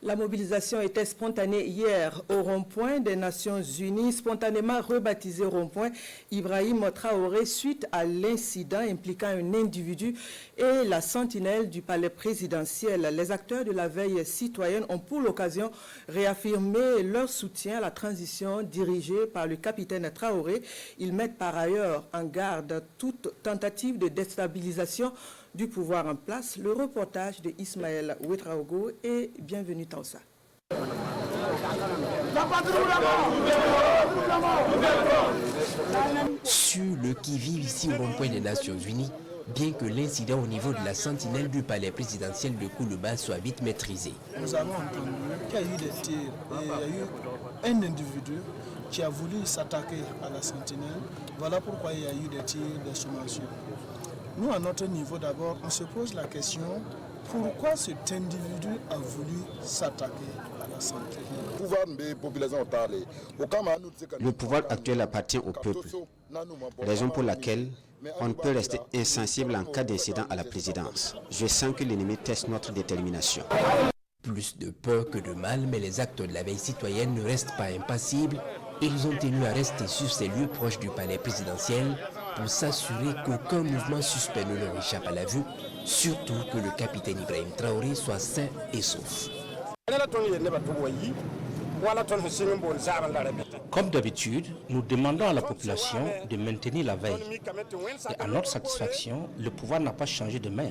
La mobilisation était spontanée hier au rond-point des Nations Unies, spontanément rebaptisé rond-point Ibrahim Traoré suite à l'incident impliquant un individu et la sentinelle du palais présidentiel. Les acteurs de la veille citoyenne ont pour l'occasion réaffirmé leur soutien à la transition dirigée par le capitaine Traoré. Ils mettent par ailleurs en garde toute tentative de déstabilisation du pouvoir en place. Le reportage de Ismaël Ouetraogo et bienvenue Taoussa. Sur le qui-vive ici au rond-point des Nations Unies, bien que l'incident au niveau de la sentinelle du palais présidentiel de Koulouba soit vite maîtrisé. Nous avons entendu qu'il y a eu des tirs et il y a eu un individu qui a voulu s'attaquer à la sentinelle. Voilà pourquoi il y a eu des tirs, des sommations. Nous, à notre niveau, d'abord, on se pose la question, pourquoi cet individu a voulu s'attaquer à la sentinelle? Le pouvoir actuel appartient au peuple, raison pour laquelle on ne peut rester insensible en cas d'incident à la présidence. Je sens que l'ennemi teste notre détermination. Plus de peur que de mal, mais les acteurs de la veille citoyenne ne restent pas impassibles. Ils ont tenu à rester sur ces lieux proches du palais présidentiel pour s'assurer qu'aucun mouvement suspect ne leur échappe à la vue, surtout que le capitaine Ibrahim Traoré soit sain et sauf. Comme d'habitude, nous demandons à la population de maintenir la veille. Et à notre satisfaction, le pouvoir n'a pas changé de main.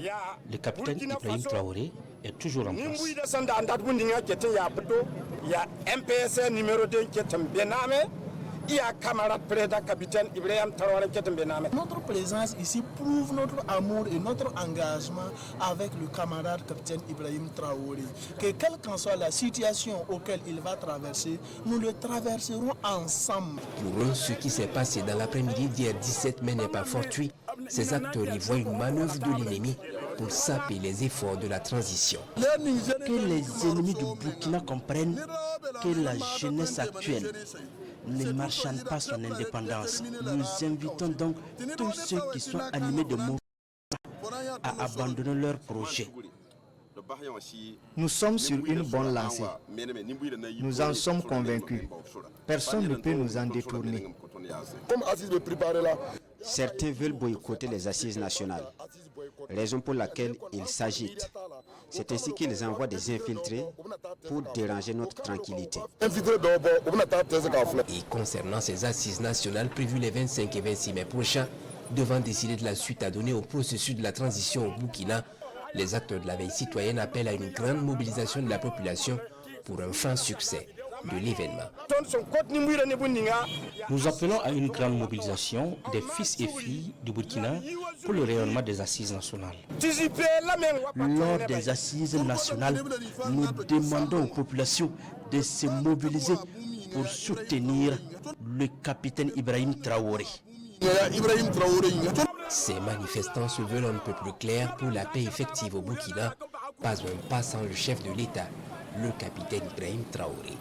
Le capitaine Ibrahim Traoré est toujours en place. Notre présence ici prouve notre amour et notre engagement avec le camarade capitaine Ibrahim Traoré. Que quelle qu'en soit la situation auquel il va traverser, nous le traverserons ensemble. Pour eux, ce qui s'est passé dans l'après-midi d'hier 17 mai n'est pas fortuit. Ces acteurs y voient une manœuvre de l'ennemi pour saper les efforts de la transition. Que les ennemis du Burkina comprennent que la jeunesse actuelle ne marchande pas son indépendance. Nous invitons donc tous ceux qui sont animés de mouvement à abandonner leur projet. Nous sommes sur une bonne lancée. Nous en sommes convaincus. Personne ne peut nous en détourner. Certains veulent boycotter les assises nationales, raison pour laquelle ils s'agitent. C'est ainsi qu'ils envoient des infiltrés pour déranger notre tranquillité. Et concernant ces assises nationales prévues les 25 et 26 mai prochains, devant décider de la suite à donner au processus de la transition au Burkina, les acteurs de la veille citoyenne appellent à une grande mobilisation de la population pour un franc succès de l'événement. Nous appelons à une grande mobilisation des fils et filles du Burkina pour le rayonnement des assises nationales. Lors des assises nationales, nous demandons aux populations de se mobiliser pour soutenir le capitaine Ibrahim Traoré. Ces manifestants se veulent un peu plus clairs pour la paix effective au Burkina, pas un pas sans le chef de l'État, le capitaine Ibrahim Traoré.